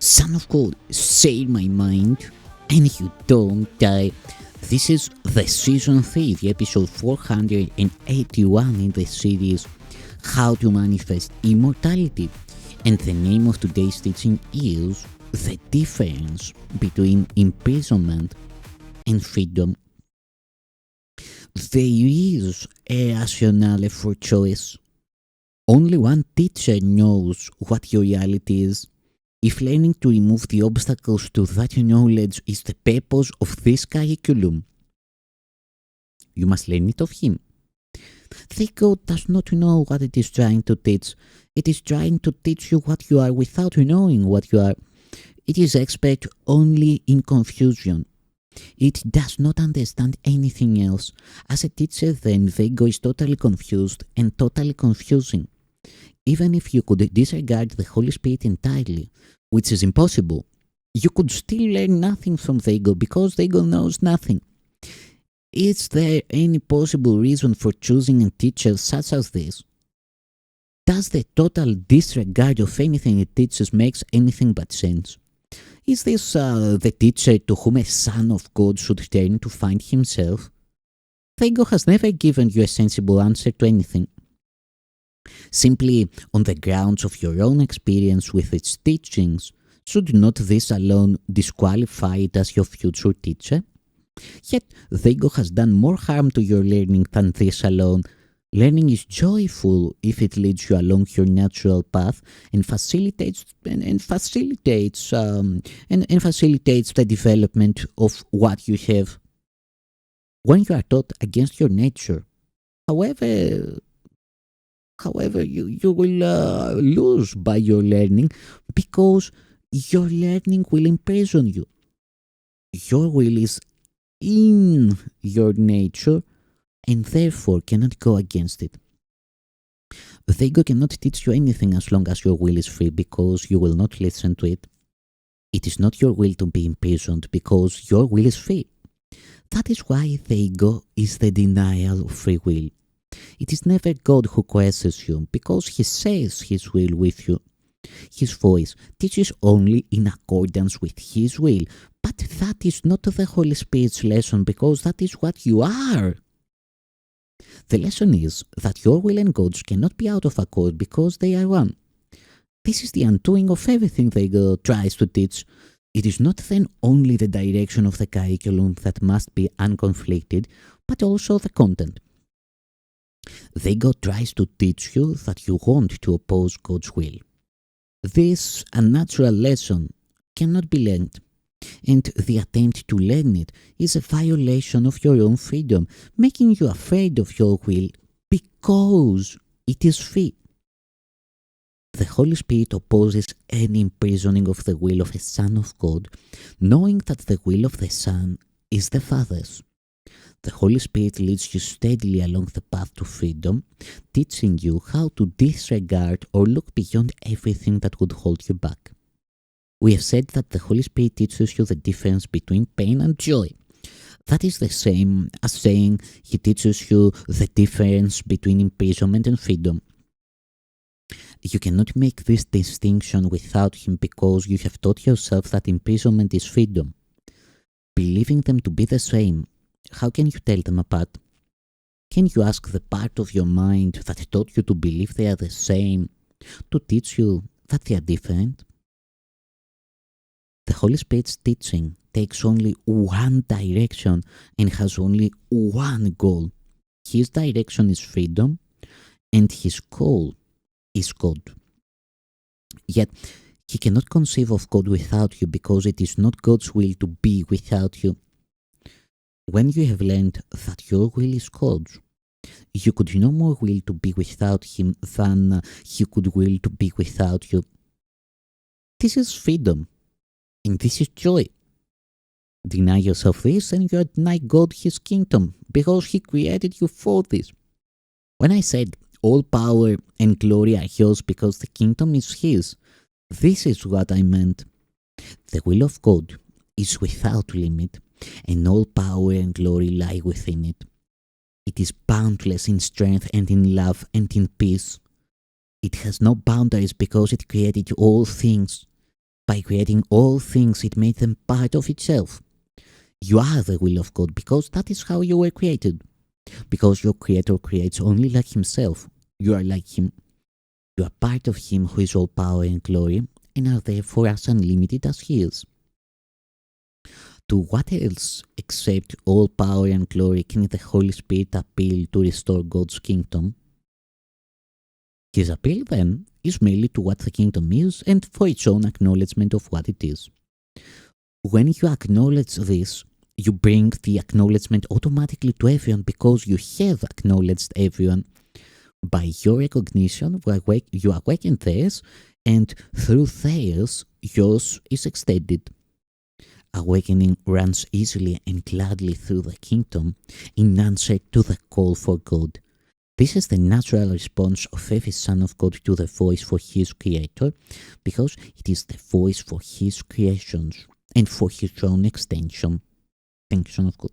Son of God, say my mind, and you don't die. This is the season 3, the episode 481 in the series How to Manifest Immortality. And the name of today's teaching is the difference between imprisonment and freedom. There is a rationale for choice. Only one teacher knows what your reality is. If learning to remove the obstacles to that knowledge is the purpose of this curriculum, you must learn it of him. The ego does not know what it is trying to teach. It is trying to teach you what you are without knowing what you are. It is expert only in confusion. It does not understand anything else. As a teacher, then, the ego is totally confused and totally confusing. Even if you could disregard the Holy Spirit entirely, which is impossible, you could still learn nothing from the ego because the ego knows nothing. Is there any possible reason for choosing a teacher such as this? Does the total disregard of anything it teaches makes anything but sense? Is this the teacher to whom a son of God should turn to find himself? The ego has never given you a sensible answer to anything. Simply on the grounds of your own experience with its teachings, should not this alone disqualify it as your future teacher? Yet the ego has done more harm to your learning than this alone. Learning is joyful if it leads you along your natural path and facilitates the development of what you have. When you are taught against your nature, however, you will lose by your learning because your learning will imprison you. Your will is in your nature and therefore cannot go against it. The ego cannot teach you anything as long as your will is free because you will not listen to it. It is not your will to be imprisoned because your will is free. That is why the ego is the denial of free will. It is never God who coerces you because he says his will with you. His voice teaches only in accordance with his will, but that is not the Holy Spirit's lesson because that is what you are. The lesson is that your will and God's cannot be out of accord because they are one. This is the undoing of everything the ego tries to teach. It is not then only the direction of the curriculum that must be unconflicted, but also the content. The ego tries to teach you that you want to oppose God's will. This unnatural lesson cannot be learned, and the attempt to learn it is a violation of your own freedom, making you afraid of your will because it is free. The Holy Spirit opposes any imprisoning of the will of a Son of God, knowing that the will of the Son is the Father's. The Holy Spirit leads you steadily along the path to freedom, teaching you how to disregard or look beyond everything that would hold you back. We have said that the Holy Spirit teaches you the difference between pain and joy. That is the same as saying he teaches you the difference between imprisonment and freedom. You cannot make this distinction without him because you have taught yourself that imprisonment is freedom. Believing them to be the same, how can you tell them apart? Can you ask the part of your mind that taught you to believe they are the same to teach you that they are different? The Holy Spirit's teaching takes only one direction and has only one goal. His direction is freedom and his goal is God. Yet, he cannot conceive of God without you because it is not God's will to be without you. When you have learned that your will is God's, you could no more will to be without him than he could will to be without you. This is freedom, and this is joy. Deny yourself this and you deny God his kingdom because he created you for this. When I said all power and glory are yours because the kingdom is his, this is what I meant. The will of God is without limit, and all power and glory lie within it. It is boundless in strength and in love and in peace. It has no boundaries because it created all things. By creating all things, it made them part of itself. You are the will of God because that is how you were created. Because your Creator creates only like Himself, you are like Him. You are part of Him who is all power and glory, and are therefore as unlimited as He is. To what else except all power and glory can the Holy Spirit appeal to restore God's kingdom? His appeal, then, is merely to what the kingdom is and for its own acknowledgement of what it is. When you acknowledge this, you bring the acknowledgement automatically to everyone because you have acknowledged everyone. By your recognition, you awaken theirs, and through theirs, yours is extended. Awakening runs easily and gladly through the kingdom in answer to the call for God. This is the natural response of every Son of God to the voice for his Creator, because it is the voice for his creations and for his own extension. Thank you, Son of God.